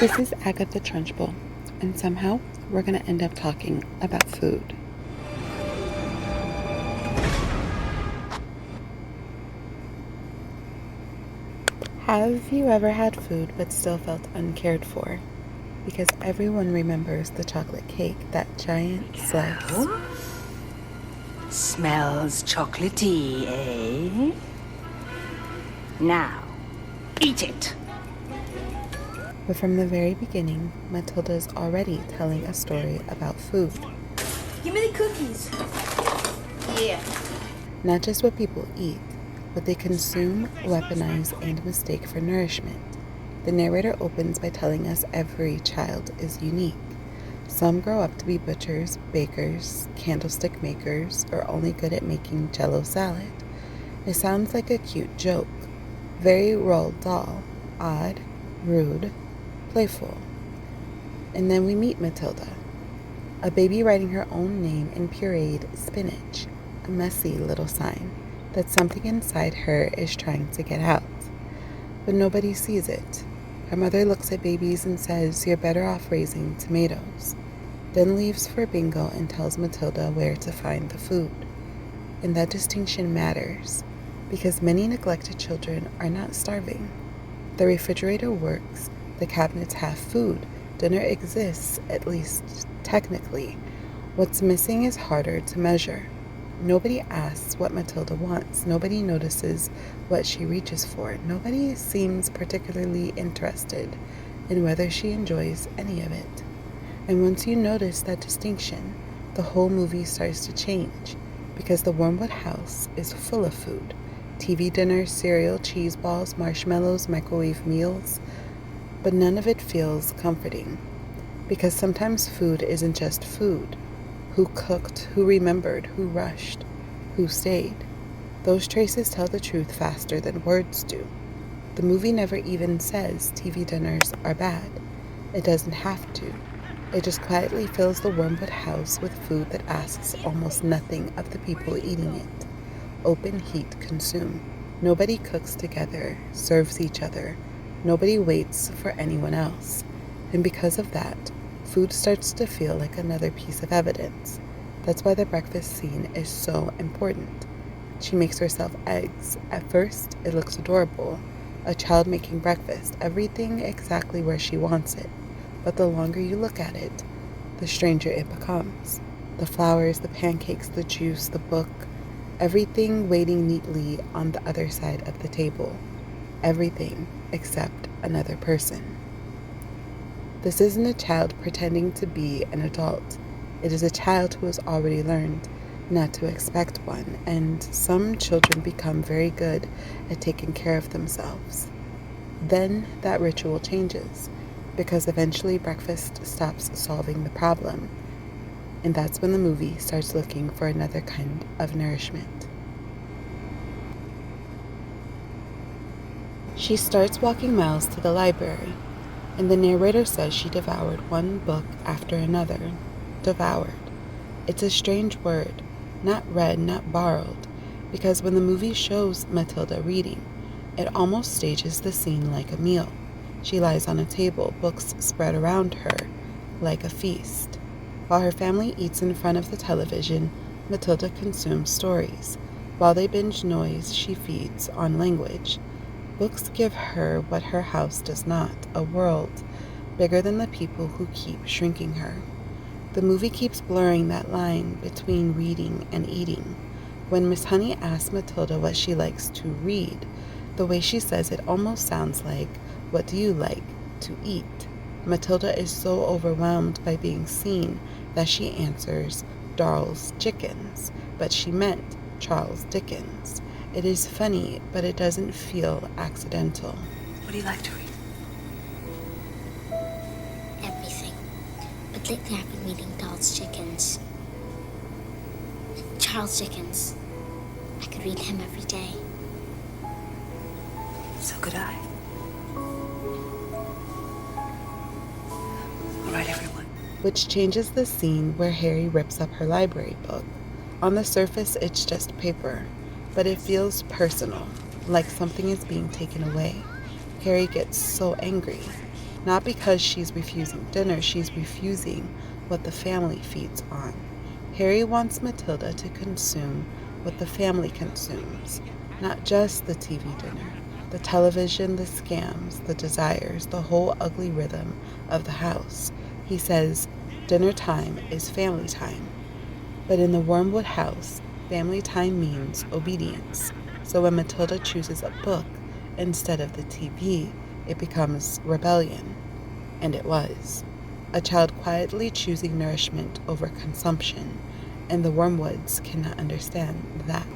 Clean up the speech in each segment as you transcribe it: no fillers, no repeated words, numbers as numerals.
This is Agatha Trunchbull, and somehow we're going to end up talking about food. Have you ever had food but still felt uncared for? Because everyone remembers the chocolate cake, that giant slice. Smells chocolatey, eh? Now, eat it! But from the very beginning, Matilda is already telling a story about food. Give me the cookies. Yeah. Not just what people eat, what they consume, weaponize, and mistake for nourishment. The narrator opens by telling us every child is unique. Some grow up to be butchers, bakers, candlestick makers, or only good at making Jell-O salad. It sounds like a cute joke. Very Roald Dahl, odd, rude, playful. And then we meet Matilda, a baby writing her own name in pureed spinach, a messy little sign that something inside her is trying to get out. But nobody sees it. Her mother looks at babies and says, "You're better off raising tomatoes," then leaves for bingo and tells Matilda where to find the food. And that distinction matters, because many neglected children are not starving. The refrigerator works, the cabinets have food, dinner exists, at least technically. What's missing is harder to measure. Nobody asks what Matilda wants. Nobody notices what she reaches for. Nobody seems particularly interested in whether she enjoys any of it. And once you notice that distinction, the whole movie starts to change, because the Wormwood house is full of food. TV dinners, cereal, cheese balls, marshmallows, microwave meals, but none of it feels comforting, because sometimes food isn't just food. Who cooked, who remembered, who rushed, who stayed. Those traces tell the truth faster than words do. The movie never even says TV dinners are bad. It doesn't have to. It just quietly fills the Wormwood house with food that asks almost nothing of the people eating it. Open heat, consume. Nobody cooks together, serves each other. Nobody waits for anyone else. And because of that, food starts to feel like another piece of evidence. That's why the breakfast scene is so important. She makes herself eggs. At first, it looks adorable. A child making breakfast, everything exactly where she wants it. But the longer you look at it, the stranger it becomes. The flowers, the pancakes, the juice, the book, everything waiting neatly on the other side of the table. Everything except another person. This isn't a child pretending to be an adult. It is a child who has already learned not to expect one, and some children become very good at taking care of themselves. Then that ritual changes, because eventually breakfast stops solving the problem, and that's when the movie starts looking for another kind of nourishment. She starts walking miles to the library, and the narrator says she devoured one book after another. Devoured. It's a strange word, not read, not borrowed, because when the movie shows Matilda reading, it almost stages the scene like a meal. She lies on a table, books spread around her, like a feast. While her family eats in front of the television, Matilda consumes stories. While they binge noise, she feeds on language. Books give her what her house does not, a world bigger than the people who keep shrinking her. The movie keeps blurring that line between reading and eating. When Miss Honey asks Matilda what she likes to read, the way she says it almost sounds like, "What do you like to eat?" Matilda is so overwhelmed by being seen that she answers, "Dahl's chickens," but she meant Charles Dickens. It is funny, but it doesn't feel accidental. What do you like to read? Everything. But lately I've been reading Dahl's chickens. Charles Dickens. I could read him every day. So could I. All right, everyone. Which changes the scene where Harry rips up her library book. On the surface, it's just paper, but it feels personal, like something is being taken away. Harry gets so angry. Not because she's refusing dinner, she's refusing what the family feeds on. Harry wants Matilda to consume what the family consumes, not just the TV dinner, the television, the scams, the desires, the whole ugly rhythm of the house. He says, dinner time is family time. But in the Wormwood house, family time means obedience. So when Matilda chooses a book instead of the TV, it becomes rebellion. And it was. A child quietly choosing nourishment over consumption, and the Wormwoods cannot understand that.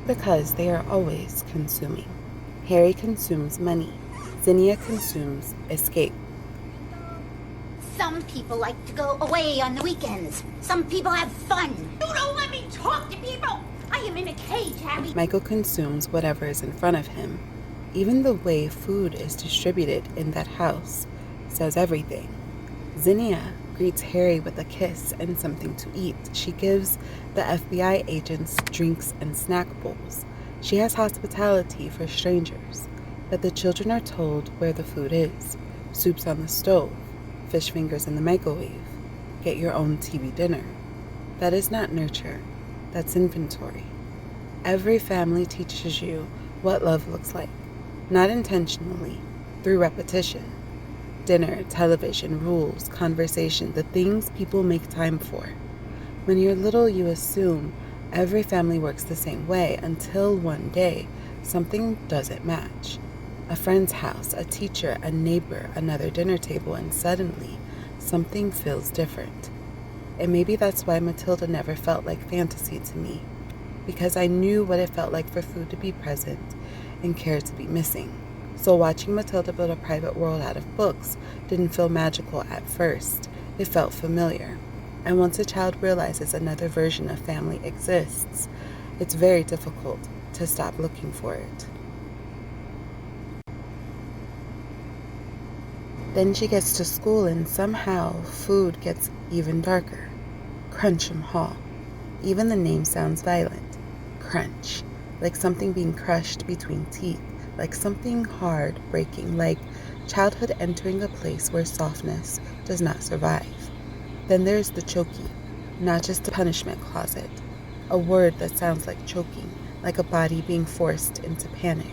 Because they are always consuming. Harry consumes money. Zinnia consumes escape. Some people like to go away on the weekends. Some people have fun. You don't let me talk to people! I am in a cage, Harry! Michael consumes whatever is in front of him. Even the way food is distributed in that house says everything. Zinnia greets Harry with a kiss and something to eat. She gives the FBI agents drinks and snack bowls. She has hospitality for strangers. But the children are told where the food is. Soup's on the stove. Fish fingers in the microwave. Get your own TV dinner. That is not nurture. That's inventory. Every family teaches you what love looks like. Not intentionally, through repetition. Dinner, television, rules, conversation, the things people make time for. When you're little, you assume every family works the same way until one day something doesn't match. A friend's house, a teacher, a neighbor, another dinner table, and suddenly something feels different. And maybe that's why Matilda never felt like fantasy to me, because I knew what it felt like for food to be present and care to be missing. So watching Matilda build a private world out of books didn't feel magical at first. It felt familiar. And once a child realizes another version of family exists, it's very difficult to stop looking for it. Then she gets to school and somehow food gets even darker. Crunchem Hall. Even the name sounds violent. Crunch. Like something being crushed between teeth. Like something hard breaking. Like childhood entering a place where softness does not survive. Then there's the choky. Not just a punishment closet. A word that sounds like choking. Like a body being forced into panic.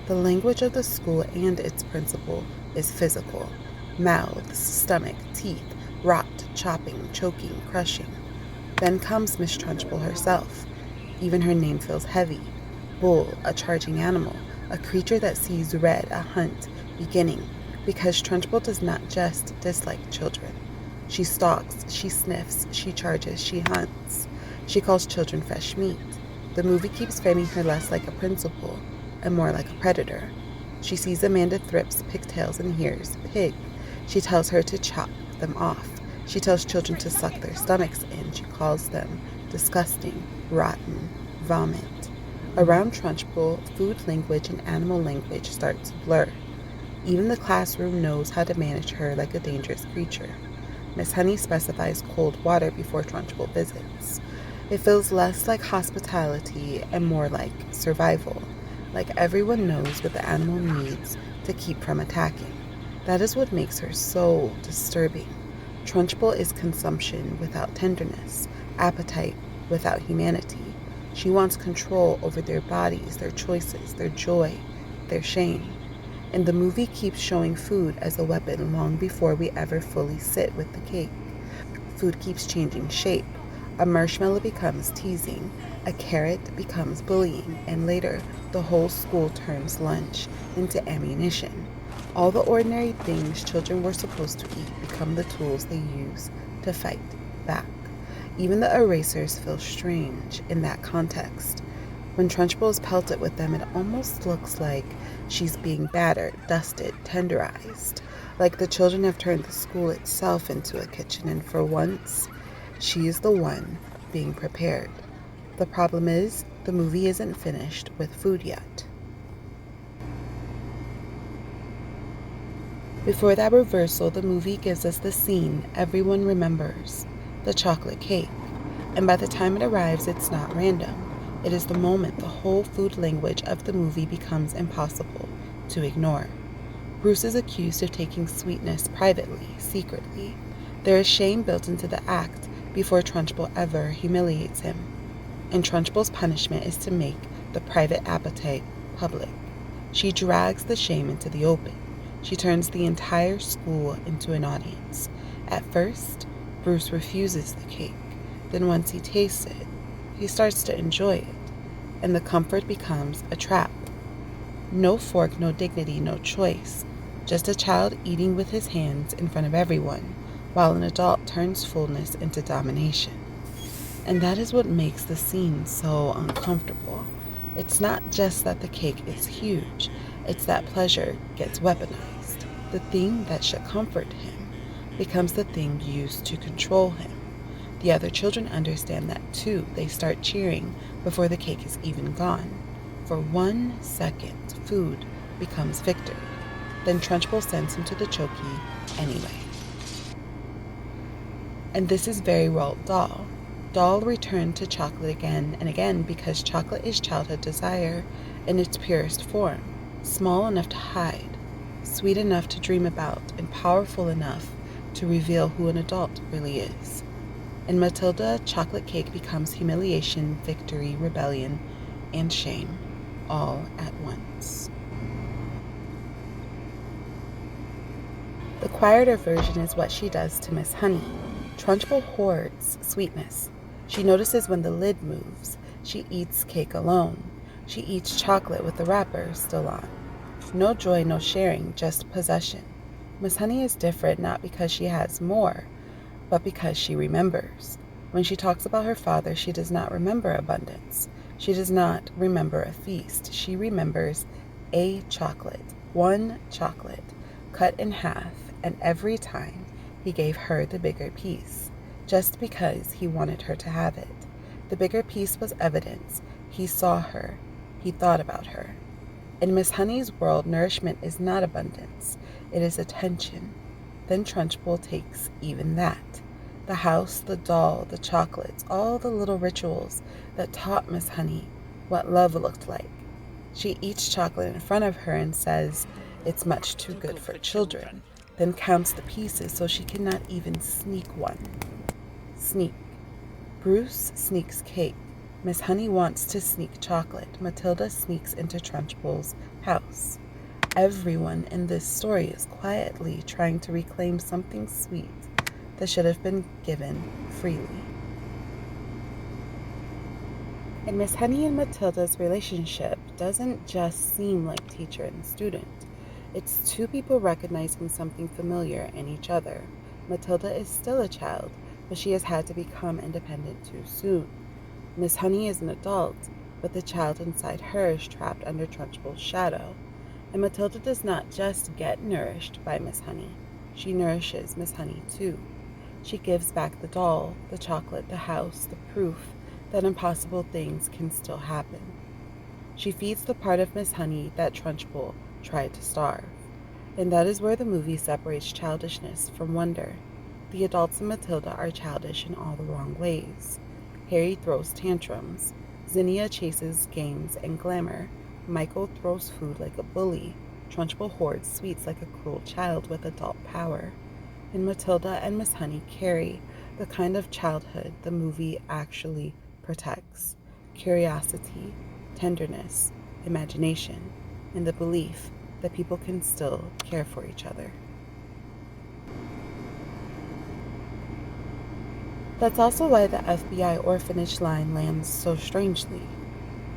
The language of the school and its principal is physical. Mouths, stomach, teeth, rot, chopping, choking, crushing. Then comes Miss Trunchbull herself. Even her name feels heavy. Bull, a charging animal, a creature that sees red, a hunt beginning, because Trunchbull does not just dislike children. She stalks, she sniffs, she charges, she hunts. She calls children fresh meat. The movie keeps framing her less like a principal and more like a predator. She sees Amanda Thripp's pigtails and hears pig. She tells her to chop them off. She tells children to suck their stomachs in. She calls them disgusting, rotten, vomit. Around Trunchbull, food language and animal language start to blur. Even the classroom knows how to manage her like a dangerous creature. Miss Honey specifies cold water before Trunchbull visits. It feels less like hospitality and more like survival. Like everyone knows what the animal needs to keep from attacking. That is what makes her so disturbing. Trunchbull is consumption without tenderness, appetite without humanity. She wants control over their bodies, their choices, their joy, their shame. And the movie keeps showing food as a weapon long before we ever fully sit with the cake. Food keeps changing shape. A marshmallow becomes teasing, a carrot becomes bullying, and later the whole school turns lunch into ammunition. All the ordinary things children were supposed to eat become the tools they use to fight back. Even the erasers feel strange in that context. When Trunchbull is pelted with them, it almost looks like she's being battered, dusted, tenderized. Like the children have turned the school itself into a kitchen, and for once, she is the one being prepared. The problem is, the movie isn't finished with food yet. Before that reversal, the movie gives us the scene everyone remembers, the chocolate cake. And by the time it arrives, it's not random. It is the moment the whole food language of the movie becomes impossible to ignore. Bruce is accused of taking sweetness privately, secretly. There is shame built into the act before Trunchbull ever humiliates him. And Trunchbull's punishment is to make the private appetite public. She drags the shame into the open. She turns the entire school into an audience. At first, Bruce refuses the cake. Then once he tastes it, he starts to enjoy it. And the comfort becomes a trap. No fork, no dignity, no choice. Just a child eating with his hands in front of everyone, while an adult turns fullness into domination. And that is what makes the scene so uncomfortable. It's not just that the cake is huge, it's that pleasure gets weaponized. The thing that should comfort him becomes the thing used to control him. The other children understand that too. They start cheering before the cake is even gone. For 1 second, food becomes victory. Then Trunchbull sends him to the chokey anyway. And this is very Roald Dahl. Dahl returned to chocolate again and again because chocolate is childhood desire in its purest form, small enough to hide, sweet enough to dream about, and powerful enough to reveal who an adult really is. In Matilda, chocolate cake becomes humiliation, victory, rebellion, and shame, all at once. The quieter version is what she does to Miss Honey. Trunchbull hoards sweetness. She notices when the lid moves. She eats cake alone. She eats chocolate with the wrapper still on. No joy, no sharing, just possession. Miss Honey is different not because she has more, but because she remembers. When she talks about her father, she does not remember abundance. She does not remember a feast. She remembers a chocolate, one chocolate, cut in half, and every time he gave her the bigger piece, just because he wanted her to have it. The bigger piece was evidence. He saw her. He thought about her. In Miss Honey's world, nourishment is not abundance. It is attention. Then Trunchbull takes even that. The house, the doll, the chocolates, all the little rituals that taught Miss Honey what love looked like. She eats chocolate in front of her and says, "It's much too good for children," then counts the pieces so she cannot even sneak one. Sneak. Bruce sneaks cake. Miss Honey wants to sneak chocolate. Matilda sneaks into Trunchbull's house. Everyone in this story is quietly trying to reclaim something sweet that should have been given freely. And Miss Honey and Matilda's relationship doesn't just seem like teacher and student. It's two people recognizing something familiar in each other. Matilda is still a child, but she has had to become independent too soon. Miss Honey is an adult, but the child inside her is trapped under Trunchbull's shadow. And Matilda does not just get nourished by Miss Honey. She nourishes Miss Honey too. She gives back the doll, the chocolate, the house, the proof that impossible things can still happen. She feeds the part of Miss Honey that Trunchbull tried to starve. And that is where the movie separates childishness from wonder. The adults in Matilda are childish in all the wrong ways. Harry throws tantrums. Zinnia chases games and glamour. Michael throws food like a bully. Trunchbull hoards sweets like a cruel child with adult power. And Matilda and Miss Honey carry the kind of childhood the movie actually protects. Curiosity, tenderness, imagination, and the belief that people can still care for each other. That's also why the FBI orphanage line lands so strangely.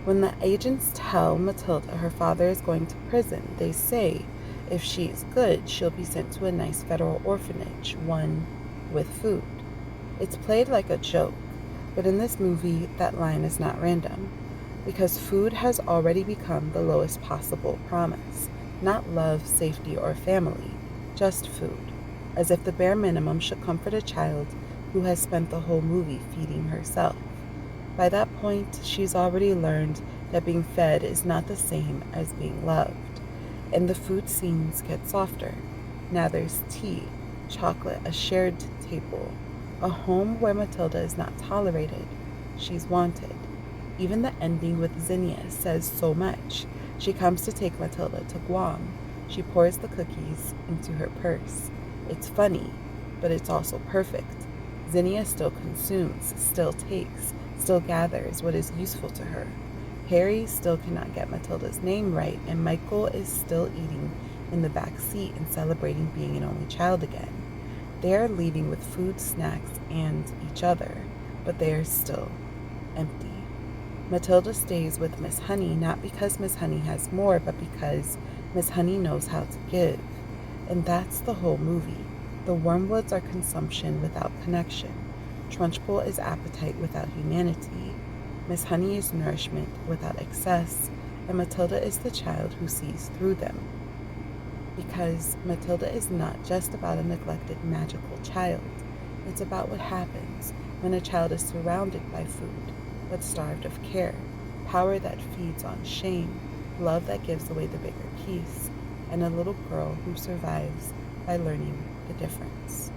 When the agents tell Matilda her father is going to prison, they say if she is good, she'll be sent to a nice federal orphanage, one with food. It's played like a joke, but in this movie, that line is not random, because food has already become the lowest possible promise. Not love, safety, or family, just food, as if the bare minimum should comfort a child who has spent the whole movie feeding herself. By that point, she's already learned that being fed is not the same as being loved, and the food scenes get softer. Now there's tea, chocolate, a shared table, a home where Matilda is not tolerated, she's wanted. Even the ending with Zinnia says so much. She comes to take Matilda to Guam. She pours the cookies into her purse. It's funny, but it's also perfect. Zinnia still consumes, still takes, still gathers what is useful to her. Harry still cannot get Matilda's name right, and Michael is still eating in the back seat and celebrating being an only child again. They are leaving with food, snacks, and each other, but they are still empty. Matilda stays with Miss Honey, not because Miss Honey has more, but because Miss Honey knows how to give. And that's the whole movie. The Wormwoods are consumption without connection. Trunchbull is appetite without humanity. Miss Honey is nourishment without excess, and Matilda is the child who sees through them. Because Matilda is not just about a neglected magical child. It's about what happens when a child is surrounded by food, but starved of care, power that feeds on shame, love that gives away the bigger piece, and a little girl who survives by learning the difference.